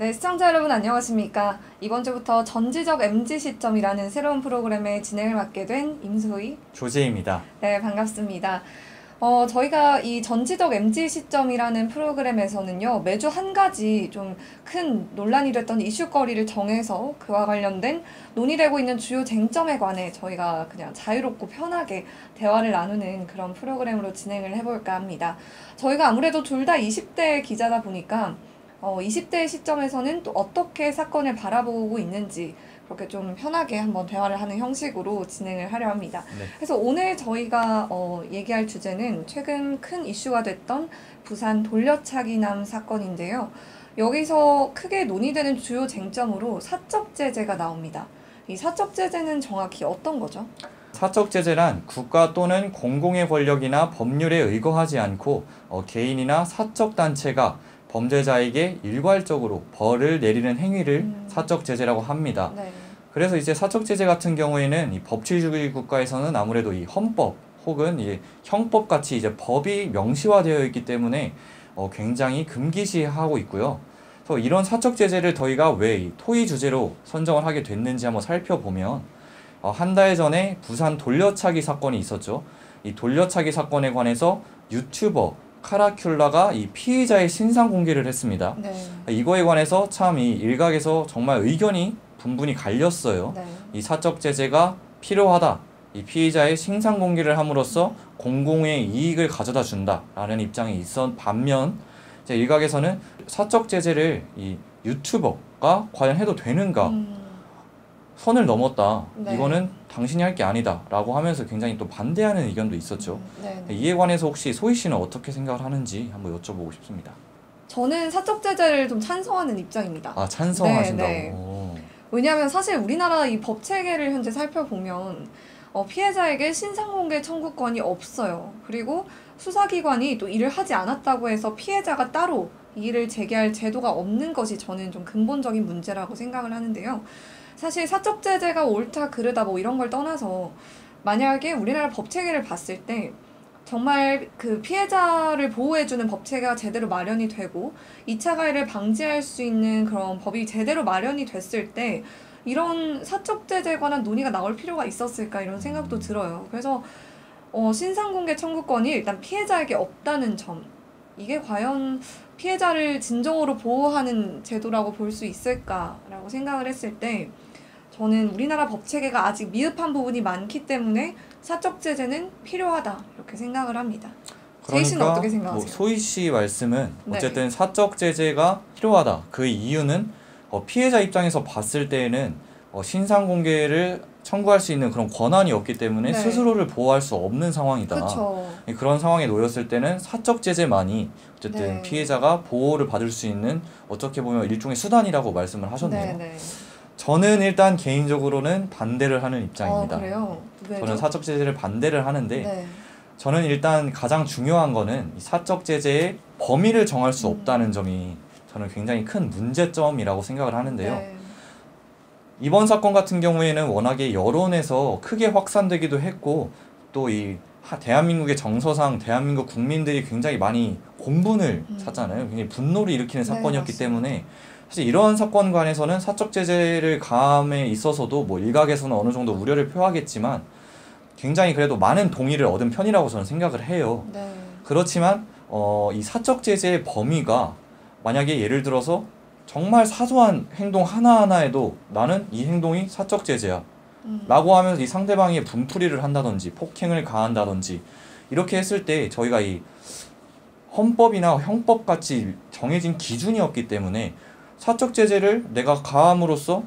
네, 시청자 여러분 안녕하십니까? 이번 주부터 전지적 MZ 시점이라는 새로운 프로그램의 진행을 맡게 된 임소희 조제입니다. 네, 반갑습니다. 저희가 이 전지적 MZ 시점이라는 프로그램에서는요, 매주 한 가지 좀 큰 논란이 됐던 이슈거리를 정해서 그와 관련된 논의되고 있는 주요 쟁점에 관해 저희가 그냥 자유롭고 편하게 대화를 나누는 그런 프로그램으로 진행을 해볼까 합니다. 저희가 아무래도 둘 다 20대 기자다 보니까 20대 시점에서는 또 어떻게 사건을 바라보고 있는지 그렇게 좀 편하게 한번 대화를 하는 형식으로 진행을 하려 합니다. 네. 그래서 오늘 저희가 얘기할 주제는 최근 큰 이슈가 됐던 부산 돌려차기남 사건인데요. 여기서 크게 논의되는 주요 쟁점으로 사적 제재가 나옵니다. 이 사적 제재는 정확히 어떤 거죠? 사적 제재란 국가 또는 공공의 권력이나 법률에 의거하지 않고 개인이나 사적 단체가 범죄자에게 일괄적으로 벌을 내리는 행위를 사적 제재라고 합니다. 네. 그래서 이제 사적 제재 같은 경우에는 이 법치주의 국가에서는 아무래도 이 헌법 혹은 이 형법 같이 이제 법이 명시화되어 있기 때문에 굉장히 금기시하고 있고요. 그래서 이런 사적 제재를 저희가 왜 이 토의 주제로 선정을 하게 됐는지 한번 살펴보면 한 달 전에 부산 돌려차기 사건이 있었죠. 이 돌려차기 사건에 관해서 유튜버 카라큘라가 이 피의자의 신상 공개를 했습니다. 네. 이거에 관해서 참 이 일각에서 정말 의견이 분분히 갈렸어요. 네. 이 사적 제재가 필요하다. 이 피의자의 신상 공개를 함으로써 공공의 이익을 가져다 준다라는 입장이 있었 반면 이제 일각에서는 사적 제재를 이 유튜버가 과연 해도 되는가? 선을 넘었다. 네. 이거는 당신이 할 게 아니다. 라고 하면서 굉장히 또 반대하는 의견도 있었죠. 네. 이에 관해서 혹시 소희 씨는 어떻게 생각을 하는지 한번 여쭤보고 싶습니다. 저는 사적 제재를 좀 찬성하는 입장입니다. 아, 찬성하신다고. 네, 왜냐하면 사실 우리나라 이 법 체계를 현재 살펴보면 피해자에게 신상공개 청구권이 없어요. 그리고 수사기관이 또 일을 하지 않았다고 해서 피해자가 따로 이의를 제기할 제도가 없는 것이 저는 좀 근본적인 문제라고 생각을 하는데요. 사실 사적 제재가 옳다 그르다 뭐 이런 걸 떠나서 만약에 우리나라 법 체계를 봤을 때 정말 그 피해자를 보호해주는 법 체계가 제대로 마련이 되고 2차 가해를 방지할 수 있는 그런 법이 제대로 마련이 됐을 때 이런 사적 제재에 관한 논의가 나올 필요가 있었을까 이런 생각도 들어요. 그래서 신상공개 청구권이 일단 피해자에게 없다는 점, 이게 과연 피해자를 진정으로 보호하는 제도라고 볼 수 있을까라고 생각을 했을 때 저는 우리나라 법 체계가 아직 미흡한 부분이 많기 때문에 사적 제재는 필요하다 이렇게 생각을 합니다. 세희 씨는 어떻게 생각하세요? 소희 씨 말씀은 네. 어쨌든 사적 제재가 필요하다. 그 이유는 피해자 입장에서 봤을 때에는 신상 공개를 청구할 수 있는 그런 권한이 없기 때문에 네. 스스로를 보호할 수 없는 상황이다. 그쵸. 그런 상황에 놓였을 때는 사적 제재만이 어쨌든 네. 피해자가 보호를 받을 수 있는 어떻게 보면 일종의 수단이라고 말씀을 하셨네요. 네. 저는 일단 개인적으로는 반대를 하는 입장입니다. 그래요? 왜죠? 저는 사적 제재를 반대를 하는데 네. 저는 일단 가장 중요한 거는 이 사적 제재의 범위를 정할 수 없다는 점이 저는 굉장히 큰 문제점이라고 생각을 하는데요. 네. 이번 사건 같은 경우에는 워낙에 여론에서 크게 확산되기도 했고 또 이 대한민국의 정서상 대한민국 국민들이 굉장히 많이 공분을 샀잖아요. 굉장히 분노를 일으키는 사건이었기 때문에 사실 이런 사건 관해서는 사적 제재를 가함에 있어서도 뭐 일각에서는 어느 정도 우려를 표하겠지만 굉장히 그래도 많은 동의를 얻은 편이라고 저는 생각을 해요. 네. 그렇지만 이 사적 제재의 범위가 만약에 예를 들어서 정말 사소한 행동 하나하나에도 나는 이 행동이 사적 제재야 라고 하면서 이 상대방의 분풀이를 한다든지 폭행을 가한다든지 이렇게 했을 때 저희가 이 헌법이나 형법 같이 정해진 기준이 없기 때문에 사적 제재를 내가 가함으로써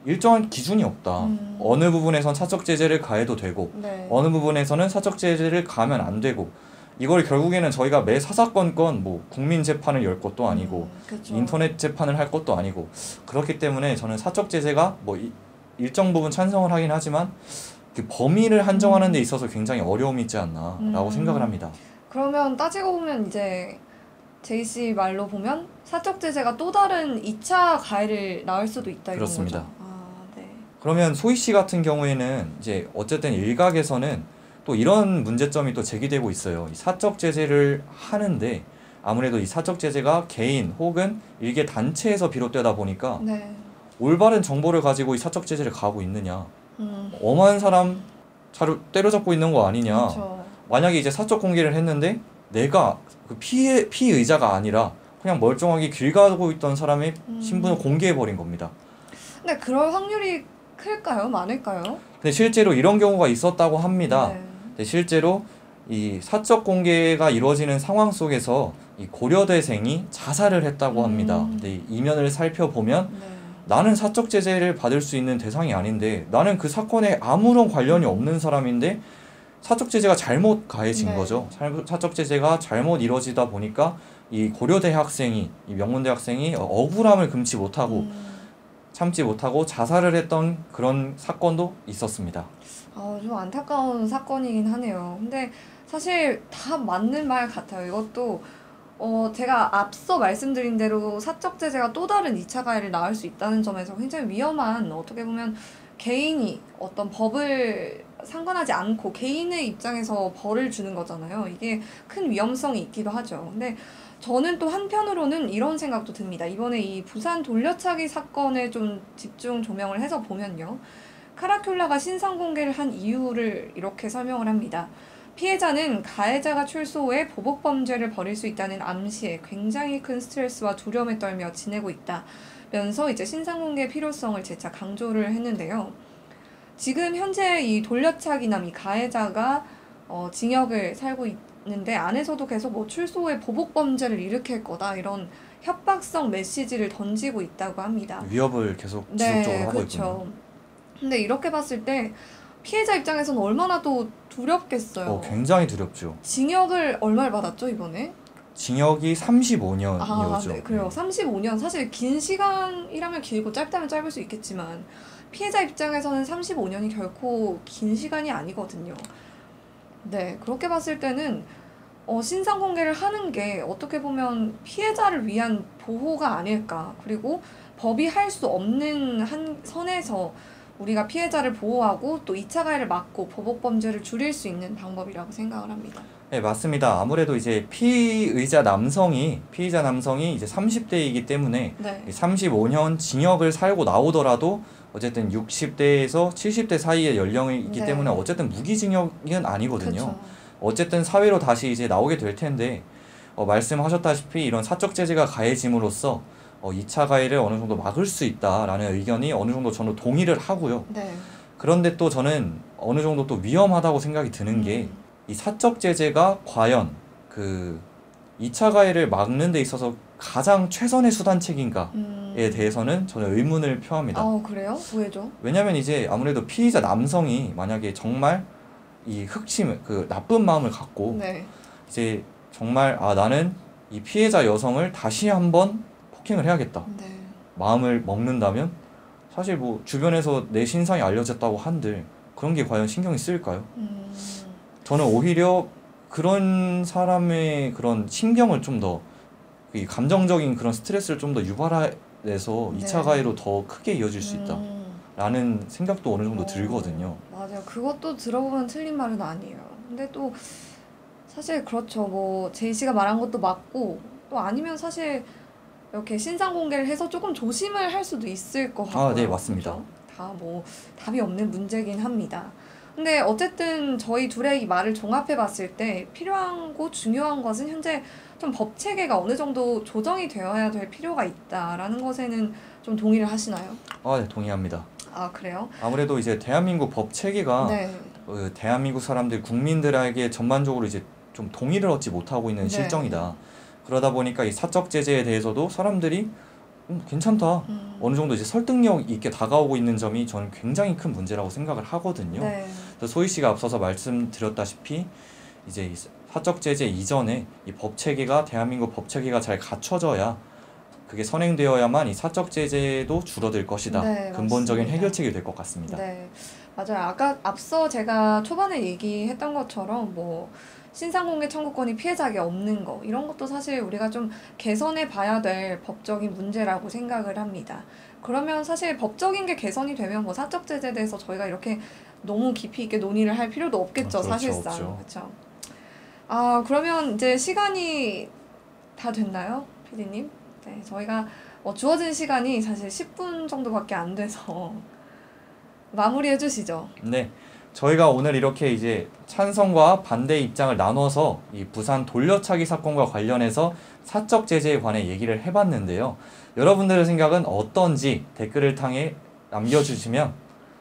일정한 기준이 없다. 어느 부분에선 사적 제재를 가해도 되고 네. 어느 부분에서는 사적 제재를 가하면 안 되고 이걸 결국에는 저희가 매 사사건건 뭐 국민 재판을 열 것도 아니고 그쵸. 인터넷 재판을 할 것도 아니고 그렇기 때문에 저는 사적 제재가 뭐 일정 부분 찬성을 하긴 하지만 그 범위를 한정하는 데 있어서 굉장히 어려움이 있지 않나라고 생각을 합니다. 그러면 따지고 보면 이제 제이 씨 말로 보면 사적 제재가 또 다른 2차 가해를 낳을 수도 있다 이런 그렇습니다. 거죠. 네. 그러면 소희 씨 같은 경우에는 이제 어쨌든 일각에서는 또 이런 문제점이 또 제기되고 있어요. 이 사적 제재를 하는데 아무래도 이 사적 제재가 개인 혹은 일개 단체에서 비롯되다 보니까 네. 올바른 정보를 가지고 이 사적 제재를 가하고 있느냐, 음. 엄한 사람 때려잡고 있는 거 아니냐. 그렇죠. 만약에 이제 사적 공개를 했는데 내가 그 피의자가 아니라 그냥 멀쩡하게 길 가고 있던 사람의 신분을 공개해 버린 겁니다. 근데 그럴 확률이 클까요? 많을까요? 근데 실제로 이런 경우가 있었다고 합니다. 네. 근데 실제로 이 사적 공개가 이루어지는 상황 속에서 이 고려대생이 자살을 했다고 합니다. 근데 이 이면을 살펴보면 네. 나는 사적 제재를 받을 수 있는 대상이 아닌데 나는 그 사건에 아무런 관련이 없는 사람인데 사적 제재가 잘못 가해진 네. 거죠. 사적 제재가 잘못 이루어지다 보니까 이 고려대 학생이, 이 명문대 학생이 억울함을 금치 못하고 참지 못하고 자살을 했던 그런 사건도 있었습니다. 좀 안타까운 사건이긴 하네요. 근데 사실 다 맞는 말 같아요. 이것도 제가 앞서 말씀드린 대로 사적 제재가 또 다른 2차 가해를 낳을 수 있다는 점에서 굉장히 위험한, 어떻게 보면 개인이 어떤 법을 상관하지 않고 개인의 입장에서 벌을 주는 거잖아요. 이게 큰 위험성이 있기도 하죠. 근데 저는 또 한편으로는 이런 생각도 듭니다. 이번에 이 부산 돌려차기 사건에 좀 집중 조명을 해서 보면요. 카라큘라가 신상 공개를 한 이유를 이렇게 설명을 합니다. 피해자는 가해자가 출소 후에 보복 범죄를 벌일 수 있다는 암시에 굉장히 큰 스트레스와 두려움에 떨며 지내고 있다면서 이제 신상 공개의 필요성을 재차 강조를 했는데요. 지금 현재 이 돌려차기남, 이 가해자가 징역을 살고 있는데 안에서도 계속 뭐 출소 후에 보복 범죄를 일으킬 거다 이런 협박성 메시지를 던지고 있다고 합니다. 위협을 계속 지속적으로 하고 그렇죠. 있군요. 근데 이렇게 봤을 때 피해자 입장에서는 얼마나 또 두렵겠어요. 굉장히 두렵죠. 징역을 얼마를 받았죠, 이번에? 징역이 35년이었죠. 네, 그래요. 35년. 사실 긴 시간이라면 길고 짧다면 짧을 수 있겠지만 피해자 입장에서는 35년이 결코 긴 시간이 아니거든요. 네, 그렇게 봤을 때는 신상 공개를 하는 게 어떻게 보면 피해자를 위한 보호가 아닐까. 그리고 법이 할 수 없는 한 선에서 우리가 피해자를 보호하고 또 2차 가해를 막고 보복 범죄를 줄일 수 있는 방법이라고 생각을 합니다. 네, 맞습니다. 아무래도 이제 피의자 남성이 이제 30대이기 때문에 네. 35년 징역을 살고 나오더라도 어쨌든 60대에서 70대 사이의 연령이기 네. 때문에 어쨌든 무기징역은 아니거든요. 그쵸. 어쨌든 사회로 다시 이제 나오게 될 텐데 말씀하셨다시피 이런 사적 제재가 가해짐으로써 2차 가해를 어느 정도 막을 수 있다라는 의견이 어느 정도 저는 동의를 하고요. 네. 그런데 또 저는 어느 정도 또 위험하다고 생각이 드는 게 이 사적 제재가 과연 그 2차 가해를 막는 데 있어서 가장 최선의 수단책인가에 대해서는 저는 의문을 표합니다. 그래요? 왜죠? 왜냐면 이제 아무래도 피의자 남성이 만약에 정말 이 그 나쁜 마음을 갖고 네. 이제 정말 나는 이 피해자 여성을 다시 한번 폭행을 해야겠다. 네. 마음을 먹는다면 사실 뭐 주변에서 내 신상이 알려졌다고 한들 그런 게 과연 신경이 쓰일까요? 저는 오히려 그런 사람의 그런 신경을 좀 더 이 감정적인 그런 스트레스를 좀 더 유발해서 2차 가해로 더 크게 이어질 수 있다라는 생각도 어느 정도 들거든요. 맞아요. 그것도 들어보면 틀린 말은 아니에요. 근데 또 사실 그렇죠. 뭐 제이 씨가 말한 것도 맞고 또 아니면 사실 이렇게 신상 공개를 해서 조금 조심을 할 수도 있을 것 같고요. 네, 맞습니다. 다 뭐 답이 없는 문제긴 합니다. 근데 어쨌든 저희 둘의 이 말을 종합해 봤을 때 필요하고 중요한 것은 현재 좀 법 체계가 어느 정도 조정이 되어야 될 필요가 있다라는 것에는 좀 동의를 하시나요? 네, 동의합니다. 그래요? 아무래도 이제 대한민국 법 체계가 네. 대한민국 사람들 국민들에게 전반적으로 이제 좀 동의를 얻지 못하고 있는 네. 실정이다. 그러다 보니까 이 사적 제재에 대해서도 사람들이 괜찮다. 어느 정도 이제 설득력 있게 다가오고 있는 점이 저는 굉장히 큰 문제라고 생각을 하거든요. 네. 그래서 소희 씨가 앞서서 말씀드렸다시피 이제 이 사적 제재 이전에 이 법 체계가 대한민국 법 체계가 잘 갖춰져야 그게 선행되어야만 이 사적 제재도 줄어들 것이다. 네, 근본적인 맞습니다. 해결책이 될 것 같습니다. 네, 맞아요. 앞서 제가 초반에 얘기했던 것처럼 뭐 신상 공개 청구권이 피해자에게 없는 거 이런 것도 사실 우리가 좀 개선해 봐야 될 법적인 문제라고 생각을 합니다. 그러면 사실 법적인 게 개선이 되면 뭐 사적 제재에 대해서 저희가 이렇게 너무 깊이 있게 논의를 할 필요도 없겠죠, 그렇죠, 사실상. 없죠. 그렇죠. 그러면 이제 시간이 다 됐나요, 피디님? 네, 저희가 주어진 시간이 사실 10분 정도밖에 안 돼서 마무리해 주시죠. 네. 저희가 오늘 이렇게 이제 찬성과 반대 입장을 나눠서 이 부산 돌려차기 사건과 관련해서 사적 제재에 관해 얘기를 해봤는데요. 여러분들의 생각은 어떤지 댓글을 통해 남겨주시면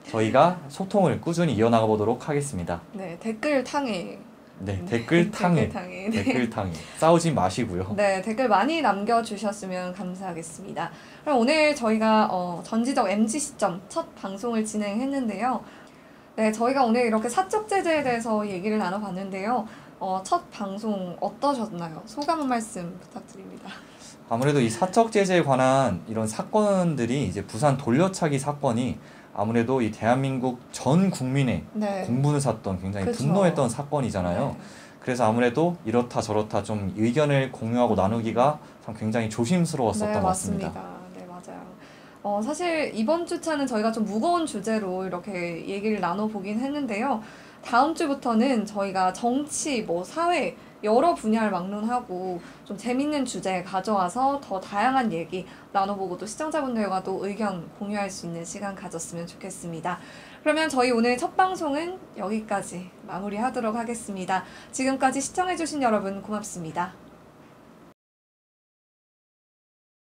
저희가 소통을 꾸준히 이어나가 보도록 하겠습니다. 네, 댓글탕에. 네, 댓글탕에. 댓글탕에. 네. 댓글탕에. 싸우지 마시고요. 네, 댓글 많이 남겨주셨으면 감사하겠습니다. 그럼 오늘 저희가 전지적 MG 시점 첫 방송을 진행했는데요. 네, 저희가 오늘 이렇게 사적 제재에 대해서 얘기를 나눠봤는데요. 첫 방송 어떠셨나요? 소감 한 말씀 부탁드립니다. 아무래도 이 사적 제재에 관한 이런 사건들이 이제 부산 돌려차기 사건이 아무래도 이 대한민국 전 국민의 네. 공분을 샀던 굉장히 그쵸. 분노했던 사건이잖아요. 네. 그래서 아무래도 이렇다 저렇다 좀 의견을 공유하고 나누기가 참 굉장히 조심스러웠었던 네, 것 같습니다. 맞습니다. 네, 맞아요. 사실 이번 주차는 저희가 좀 무거운 주제로 이렇게 얘기를 나눠보긴 했는데요. 다음 주부터는 저희가 정치, 사회 여러 분야를 막론하고 좀 재밌는 주제 가져와서 더 다양한 얘기 나눠보고 또 시청자분들과도 의견 공유할 수 있는 시간 가졌으면 좋겠습니다. 그러면 저희 오늘 첫 방송은 여기까지 마무리하도록 하겠습니다. 지금까지 시청해주신 여러분 고맙습니다.